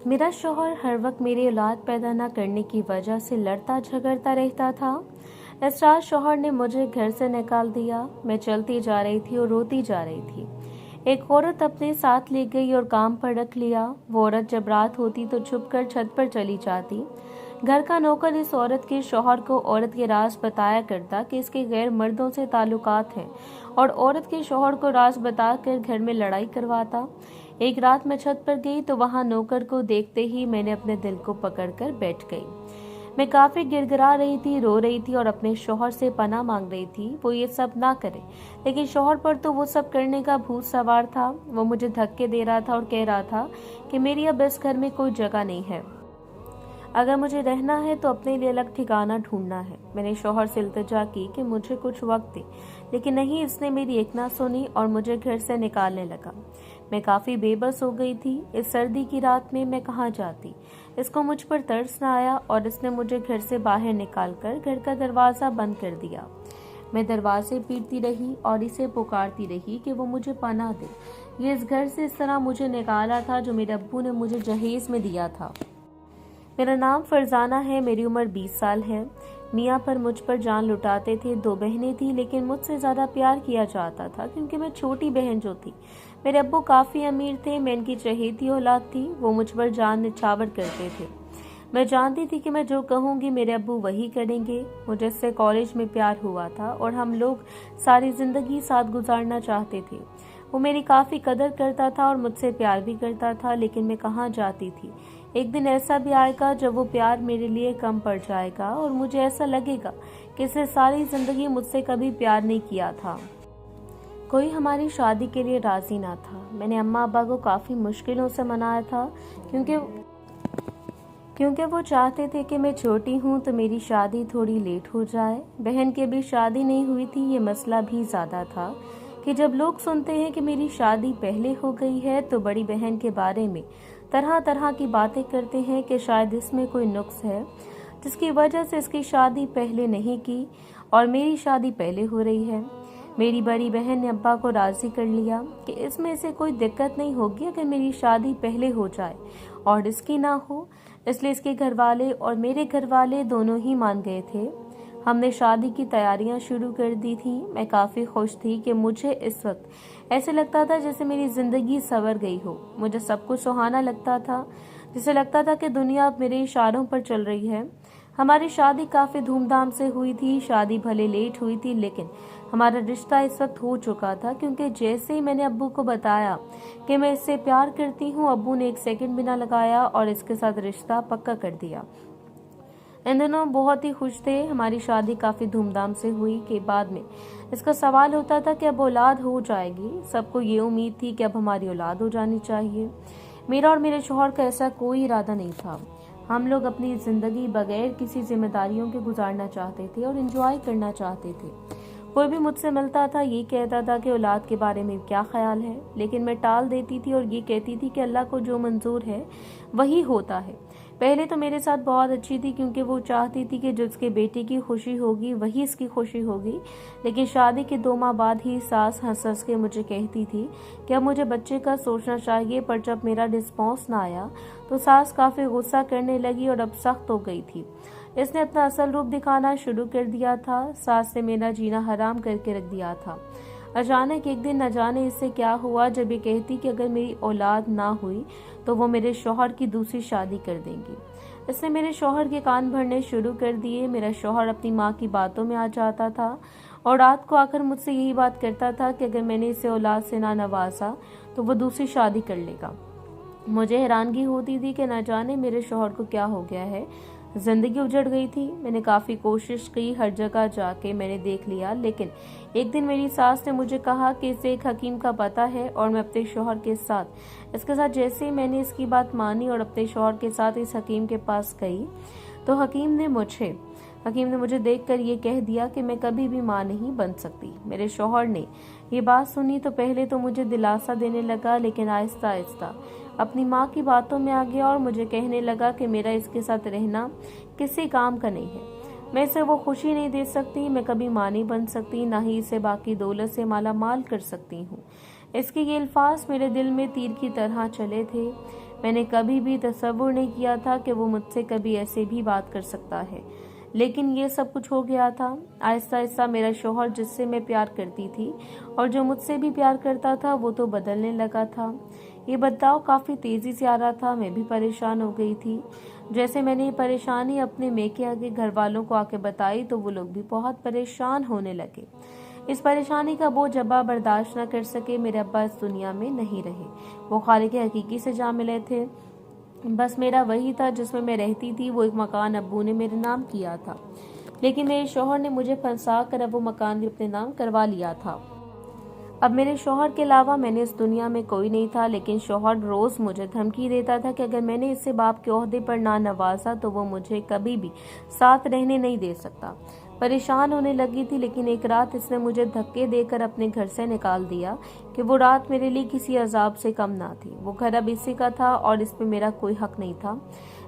मेरा शौहर हर वक्त मेरी औलाद पैदा न करने की वजह से लड़ता झगड़ता रहता था। इस रात शौहर ने मुझे घर से निकाल दिया। मैं चलती जा रही थी और रोती जा रही थी। एक औरत अपने साथ ले गई और काम पर रख लिया। वो औरत जब रात होती तो छुपकर छत पर चली जाती। घर का नौकर इस औरत के शौहर को औरत के राज बताया करता कि इसके गैर मर्दों से ताल्लुकात हैं और औरत के शौहर को राज बताकर घर में लड़ाई करवाता। एक रात मैं छत पर गई तो वहां नौकर को देखते ही मैंने अपने दिल को पकड़कर बैठ गई। मैं काफी गिड़गिड़ा रही थी, रो रही थी और अपने शौहर से पनाह मांग रही थी वो ये सब ना करे, लेकिन शौहर पर तो वो सब करने का भूत सवार था। वो मुझे धक्के दे रहा था और कह रहा था कि मेरी अब इस घर में कोई जगह नहीं है, अगर मुझे रहना है तो अपने लिए अलग ठिकाना ढूंढना है। मैंने शौहर से इल्तिजा की कि मुझे कुछ वक्त दे, लेकिन नहीं, इसने मेरी एक ना सुनी और मुझे घर से निकालने लगा। मैं काफी बेबस हो गई थी। इस सर्दी की रात में मैं कहाँ जाती। इसको मुझ पर तरस न आया और इसने मुझे घर से बाहर निकालकर घर का दरवाजा बंद कर दिया। मैं दरवाजे पीटती रही और इसे पुकारती रही कि वो मुझे पनाह दे। ये इस घर से इस तरह मुझे निकाला था जो मेरे अब्बू ने मुझे जहेज में दिया था। मेरा नाम फरजाना है, मेरी उम्र 20 साल है। मियाँ पर मुझ पर जान लुटाते थे। 2 बहनें थी, लेकिन मुझसे ज़्यादा प्यार किया जाता था क्योंकि मैं छोटी बहन जो थी। मेरे अब्बू काफ़ी अमीर थे, मैं इनकी चहेती औलाद थी। वो मुझ पर जान निछावर करते थे। मैं जानती थी कि मैं जो कहूँगी मेरे अब्बू वही करेंगे। मुझे इससे कॉलेज में प्यार हुआ था और हम लोग सारी ज़िंदगी साथ गुजारना चाहते थे। वो मेरी काफ़ी कदर करता था और मुझसे प्यार भी करता था, लेकिन मैं कहाँ जाती थी। एक दिन ऐसा भी आएगा जब वो प्यार मेरे लिए कम पड़ जाएगा और मुझे ऐसा लगेगा कि इसने सारी जिंदगी मुझसे कभी प्यार नहीं किया था। कोई हमारी शादी के लिए राजी ना था। मैंने अम्मा अब्बा को काफ़ी मुश्किलों से मनाया था क्योंकि वो चाहते थे कि मैं छोटी हूँ तो मेरी शादी थोड़ी लेट हो जाए। बहन की भी शादी नहीं हुई थी। ये मसला भी ज़्यादा था कि जब लोग सुनते हैं कि मेरी शादी पहले हो गई है तो बड़ी बहन के बारे में तरह तरह की बातें करते हैं कि शायद इसमें कोई नुक्स है जिसकी वजह से इसकी शादी पहले नहीं की और मेरी शादी पहले हो रही है। मेरी बड़ी बहन ने अब्बा को राज़ी कर लिया कि इसमें से कोई दिक्कत नहीं होगी अगर मेरी शादी पहले हो जाए और इसकी ना हो, इसलिए इसके घर वाले और मेरे घर वाले दोनों ही मान गए थे। हमने शादी की तैयारियां शुरू कर दी थी। मैं काफ़ी खुश थी कि मुझे इस वक्त ऐसे लगता था जैसे मेरी ज़िंदगी संवर गई हो। मुझे सब कुछ सुहाना लगता था, जिसे लगता था कि दुनिया अब मेरे इशारों पर चल रही है। हमारी शादी काफ़ी धूमधाम से हुई थी। शादी भले लेट हुई थी, लेकिन हमारा रिश्ता इस वक्त हो चुका था क्योंकि जैसे ही मैंने अब्बू को बताया कि मैं इससे प्यार करती हूँ, अब्बू ने 1 सेकंड भी ना लगाया और इसके साथ रिश्ता पक्का कर दिया। इन दिनों बहुत ही खुश थे। हमारी शादी काफ़ी धूमधाम से हुई कि बाद में इसका सवाल होता था कि अब औलाद हो जाएगी। सबको ये उम्मीद थी कि अब हमारी औलाद हो जानी चाहिए। मेरा और मेरे शौहर का ऐसा कोई इरादा नहीं था। हम लोग अपनी ज़िंदगी बगैर किसी जिम्मेदारियों के गुजारना चाहते थे और एंजॉय करना चाहते थे। कोई भी मुझसे मिलता था ये कहता था कि औलाद के बारे में क्या ख्याल है, लेकिन मैं टाल देती थी और ये कहती थी कि अल्लाह को जो मंजूर है वही होता है। पहले तो मेरे साथ बहुत अच्छी थी क्योंकि वो चाहती थी कि जिसके बेटे की खुशी होगी वही इसकी खुशी होगी, लेकिन शादी के 2 माह बाद ही सास हंस हंस के मुझे कहती थी कि अब मुझे बच्चे का सोचना चाहिए। पर जब मेरा रिस्पॉन्स ना आया तो सास काफ़ी गुस्सा करने लगी और अब सख्त हो गई थी। इसने अपना असल रूप दिखाना शुरू कर दिया था। सास ने मेरा जीना हराम करके रख दिया था। अचानक एक दिन न जाने इससे क्या हुआ, जब ये कहती कि अगर मेरी औलाद ना हुई तो वो मेरे शौहर की दूसरी शादी कर देंगी। इसने मेरे शौहर के कान भरने शुरू कर दिए। मेरा शौहर अपनी माँ की बातों में आ जाता था और रात को आकर मुझसे यही बात करता था कि अगर मैंने इसे औलाद से ना नवाजा तो वो दूसरी शादी कर लेगा। मुझे हैरानगी होती थी कि न जाने मेरे शौहर को क्या हो गया है। जिंदगी उजड़ गई थी। मैंने काफ़ी कोशिश की, हर जगह जाके मैंने देख लिया, लेकिन एक दिन मेरी सास ने मुझे कहा कि इसे एक हकीम का पता है और मैं अपने शौहर के साथ इसके साथ जैसे ही मैंने इसकी बात मानी और अपने शौहर के साथ इस हकीम के पास गई तो हकीम ने मुझे देखकर ये कह दिया कि मैं कभी भी माँ नहीं बन सकती। मेरे शौहर ने ये बात सुनी तो पहले तो मुझे दिलासा देने लगा, लेकिन आहिस्ता आहिस्ता अपनी माँ की बातों में आ गया और मुझे कहने लगा कि मेरा इसके साथ रहना किसी काम का नहीं है। मैं इसे वो खुशी नहीं दे सकती, मैं कभी माँ नहीं बन सकती, ना ही इसे बाकी दौलत से माला माल कर सकती हूँ। इसके ये अल्फाज मेरे दिल में तीर की तरह चले थे। मैंने कभी भी तसव्वुर नहीं किया था कि वो मुझसे कभी ऐसे भी बात कर सकता है, लेकिन ये सब कुछ हो गया था। आहिस्ता आहिस्ता मेरा शौहर, जिससे मैं प्यार करती थी और जो मुझसे भी प्यार करता था, वो तो बदलने लगा था। ये बदलाव काफ़ी तेज़ी से आ रहा था। मैं भी परेशान हो गई थी। जैसे मैंने ये परेशानी अपने मेके आगे घर वालों को आके बताई तो वो लोग भी बहुत परेशान होने लगे। इस परेशानी का बोझ अब्बा बर्दाश्त न कर सके। मेरे अब्बा इस दुनिया में नहीं रहे, वो खालिक हकीकी से जा मिले थे। बस मेरा वही था जिसमें मैं रहती थी। वो एक मकान अब्बू ने मेरे नाम किया था, लेकिन मेरे शौहर ने मुझे फंसा कर अब वो मकान भी अपने नाम करवा लिया था। अब मेरे शौहर के अलावा मैंने इस दुनिया में कोई नहीं था, लेकिन शौहर रोज मुझे धमकी देता था कि अगर मैंने इससे बाप के ओहदे पर ना नवाजा तो वो मुझे कभी भी साथ रहने नहीं दे सकता। परेशान होने लगी थी, लेकिन एक रात इसने मुझे धक्के देकर अपने घर से निकाल दिया कि वो रात मेरे लिए किसी अजाब से कम ना थी। वो घर अब इसी का था और इस पे मेरा कोई हक नहीं था।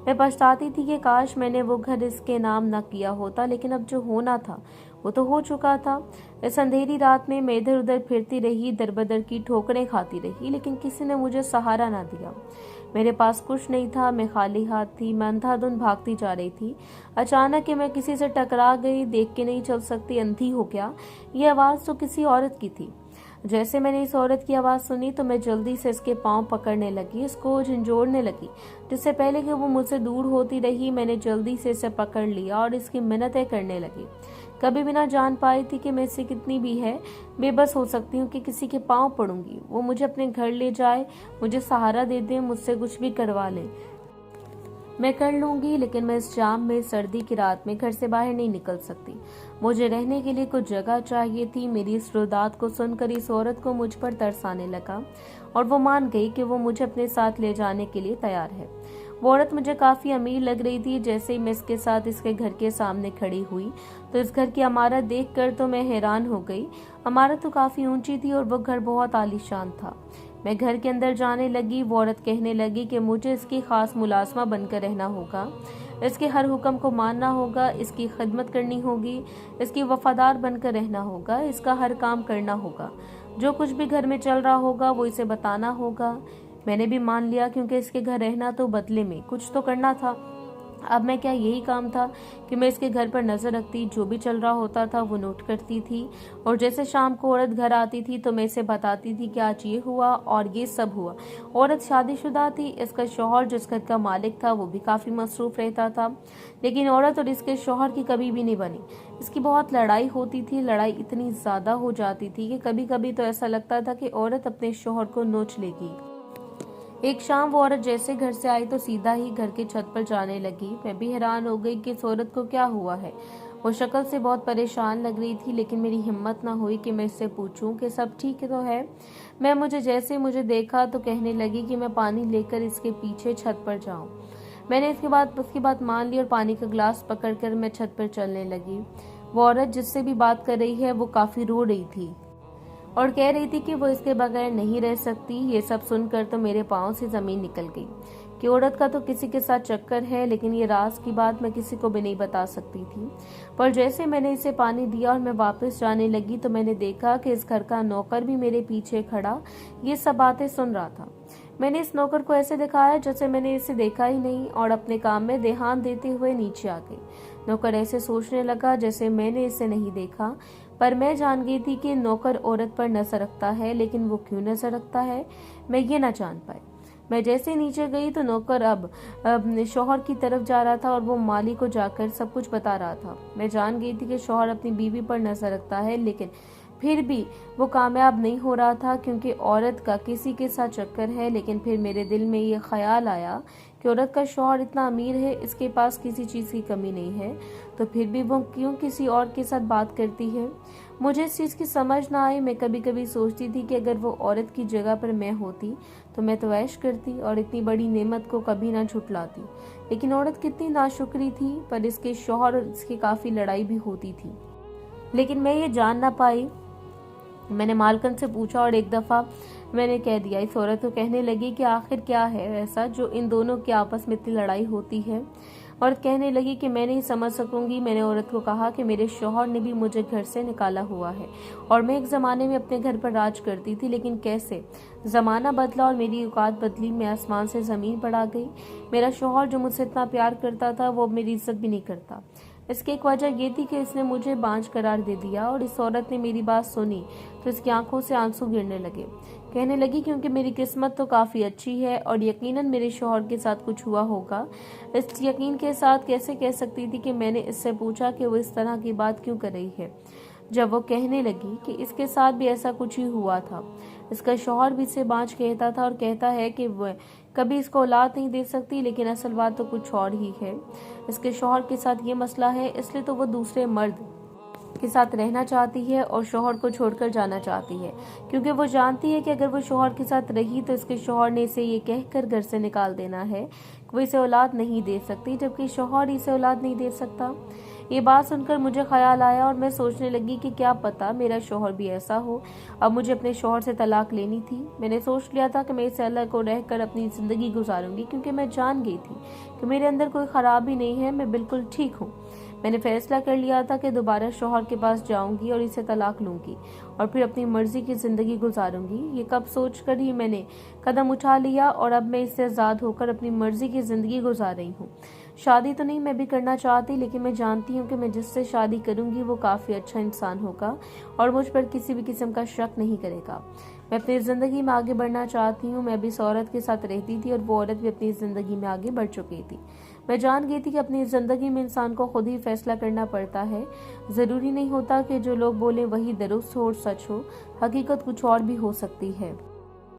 मैं पछताती थी कि काश मैंने वो घर इसके नाम न किया होता, लेकिन अब जो होना था वो तो हो चुका था। इस अंधेरी रात में मैं इधर उधर फिरती रही, दर बदर की ठोकरें खाती रही, लेकिन किसी ने मुझे सहारा ना दिया। मेरे पास कुछ नहीं था, मैं खाली हाथ थी। मैं अंधाधुंध भागती जा रही थी। अचानक कि मैं किसी से टकरा गई। देख के नहीं चल सकती, अंधी हो क्या? ये आवाज़ तो किसी औरत की थी। जैसे मैंने इस औरत की आवाज़ सुनी तो मैं जल्दी से इसके पांव पकड़ने लगी, इसको झंझोड़ने लगी। जिससे पहले कि वो मुझसे दूर होती रही, मैंने जल्दी से इसे पकड़ लिया और इसकी मिन्नतें करने लगी। कभी भी ना जान पाई थी कि मैं इससे कितनी भी है बेबस हो सकती हूँ कि किसी के पांव पड़ूंगी, वो मुझे अपने घर ले जाए, मुझे सहारा दे दे, मुझसे कुछ भी करवा ले, मैं कर लूंगी। लेकिन मैं इस जाम में, सर्दी की रात में घर से बाहर नहीं निकल सकती। मुझे रहने के लिए कुछ जगह चाहिए थी। मेरी इस रुदात को सुनकर इस औरत को मुझ पर तरस आने लगा और वो मान गई कि वो मुझे अपने साथ ले जाने के लिए तैयार है। वो औरत मुझे काफी अमीर लग रही थी। जैसे ही मैं इसके साथ इसके घर के सामने खड़ी हुई तो इस घर की इमारत देखकर तो मैं हैरान हो गई। इमारत तो काफी ऊंची थी और वो घर बहुत आलीशान था। मैं घर के अंदर जाने लगी। वो औरत कहने लगी कि मुझे इसकी खास मुलाजमा बनकर रहना होगा, इसके हर हुक्म को मानना होगा, इसकी खिदमत करनी होगी, इसकी वफादार बनकर रहना होगा, इसका हर काम करना होगा, जो कुछ भी घर में चल रहा होगा वो इसे बताना होगा। मैंने भी मान लिया, क्योंकि इसके घर रहना तो बदले में कुछ तो करना था। अब मैं क्या, यही काम था कि मैं इसके घर पर नजर रखती, जो भी चल रहा होता था वो नोट करती थी। और जैसे शाम को औरत घर आती थी तो मैं इसे बताती थी कि आज ये हुआ और ये सब हुआ। औरत शादीशुदा थी। इसका शौहर, जो इस घर का मालिक था, वो भी काफी मसरूफ रहता था, लेकिन औरत और इसके शौहर की कभी भी नहीं बनी। इसकी बहुत लड़ाई होती थी। लड़ाई इतनी ज्यादा हो जाती थी कि कभी कभी तो ऐसा लगता था कि औरत अपने शौहर को नोच लेगी। एक शाम वो औरत जैसे घर से आई तो सीधा ही घर की छत पर जाने लगी। मैं भी हैरान हो गई कि इस औरत को क्या हुआ है। वो शक्ल से बहुत परेशान लग रही थी, लेकिन मेरी हिम्मत ना हुई कि मैं इससे पूछूं कि सब ठीक तो है। मुझे देखा तो कहने लगी कि मैं पानी लेकर इसके पीछे छत पर जाऊं। मैंने उसकी बात मान ली और पानी का ग्लास पकड़कर मैं छत पर चलने लगी। वो औरत जिससे भी बात कर रही है वो काफी रो रही थी और कह रही थी कि वो इसके बगैर नहीं रह सकती। ये सब सुनकर तो मेरे पांव से जमीन निकल गई कि औरत का तो किसी के साथ चक्कर है, लेकिन ये राज की बात मैं किसी को भी नहीं बता सकती थी। पर जैसे मैंने इसे पानी दिया और मैं वापस जाने लगी तो मैंने देखा कि इस घर का नौकर भी मेरे पीछे खड़ा ये सब बातें सुन रहा था। मैंने इस नौकर को ऐसे दिखाया जैसे मैंने इसे देखा ही नहीं और अपने काम में ध्यान देते हुए नीचे आ गई। नौकर ऐसे सोचने लगा जैसे मैंने इसे नहीं देखा, पर मैं जान गई थी कि नौकर औरत पर नजर रखता है, लेकिन वो क्यों नजर रखता है मैं ये ना जान पाई। मैं जैसे नीचे गई तो नौकर अब शौहर की तरफ जा रहा था और वो माली को जाकर सब कुछ बता रहा था। मैं जान गई थी कि शौहर अपनी बीवी पर नजर रखता है, लेकिन फिर भी वो कामयाब नहीं हो रहा था, क्योंकि औरत का किसी के साथ चक्कर है। लेकिन फिर मेरे दिल में ये ख्याल आया कि औरत का शौहर इतना अमीर है, इसके पास किसी चीज की कमी नहीं है, तो फिर भी वो क्यों किसी और के साथ बात करती है। मुझे इस चीज की समझ ना आई। मैं कभी कभी सोचती थी कि अगर वो औरत की जगह पर मैं होती तो मैं तो ऐश करती और इतनी बड़ी नेमत को कभी ना झुटलाती। लेकिन औरत कितनी नाशुक्री थी, पर इसके शौहर और इसकी काफी लड़ाई भी होती थी, लेकिन मैं ये जान ना पाई। मैंने मालकन से पूछा और एक दफा मैंने कह दिया। इस औरत तो कहने लगी कि आखिर क्या है ऐसा जो इन दोनों की आपस में इतनी लड़ाई होती है। औरत कहने लगी कि मैं नहीं समझ सकूंगी। मैंने औरत को कहा कि मेरे शौहर ने भी मुझे घर से निकाला हुआ है और मैं एक ज़माने में अपने घर पर राज करती थी, लेकिन कैसे ज़माना बदला और मेरी औकात बदली। मैं आसमान से ज़मीन पर आ गई। मेरा शौहर जो मुझसे इतना प्यार करता था वो अब मेरी इज्जत भी नहीं करता। इसकी एक वजह ये थी कि इसने मुझे बांझ करार दे दिया। और इस औरत ने मेरी बात सुनी तो इसकी आंखों से आंसू गिरने लगे। कहने लगी क्योंकि मेरी किस्मत तो काफ़ी अच्छी है और यकीनन मेरे शौहर के साथ कुछ हुआ होगा। इस यकीन के साथ कैसे कह सकती थी कि मैंने इससे पूछा कि वो इस तरह की बात क्यों कर रही है, जब वो कहने लगी कि इसके साथ भी ऐसा कुछ ही हुआ था। इसका शौहर भी इसे बांझ कहता था और कहता है कि वह कभी इसको औलाद नहीं दे सकती, लेकिन असल बात तो कुछ और ही है। इसके शौहर के साथ ये मसला है, इसलिए तो वो दूसरे मर्द के साथ रहना चाहती है और शौहर को छोड़कर जाना चाहती है, क्योंकि वो जानती है कि अगर वो शौहर के साथ रही तो इसके शौहर ने इसे ये कहकर घर से निकाल देना है कि वो इसे औलाद नहीं दे सकती, जबकि शौहर इसे औलाद नहीं दे सकता। ये बात सुनकर मुझे ख्याल आया और मैं सोचने लगी कि क्या पता मेरा शौहर भी ऐसा हो। अब मुझे अपने शौहर से तलाक लेनी थी। मैंने सोच लिया था कि मैं इस अलग को रहकर अपनी ज़िंदगी गुजारूंगी, क्योंकि मैं जान गई थी कि मेरे अंदर कोई ख़राबी नहीं है, मैं बिल्कुल ठीक हूँ। मैंने फैसला कर लिया था कि दोबारा शौहर के पास जाऊंगी और इसे तलाक लूंगी और फिर अपनी मर्जी की ज़िंदगी गुजारूंगी। ये कब सोचकर ही मैंने कदम उठा लिया और अब मैं इससे आज़ाद होकर अपनी मर्जी की ज़िंदगी गुजार रही हूँ। शादी तो नहीं मैं भी करना चाहती, लेकिन मैं जानती हूँ कि मैं जिससे शादी करूंगी वो काफ़ी अच्छा इंसान होगा और मुझ पर किसी भी किस्म का शक नहीं करेगा। मैं अपनी ज़िंदगी में आगे बढ़ना चाहती हूँ। मैं भी इस औरत के साथ रहती थी और वो औरत भी अपनी ज़िंदगी में आगे बढ़ चुकी थी। मैं जान गई थी कि अपनी ज़िंदगी में इंसान को खुद ही फैसला करना पड़ता है। ज़रूरी नहीं होता कि जो लोग बोलें वही दुरुस्त हो और सच हो, हकीकत कुछ और भी हो सकती है।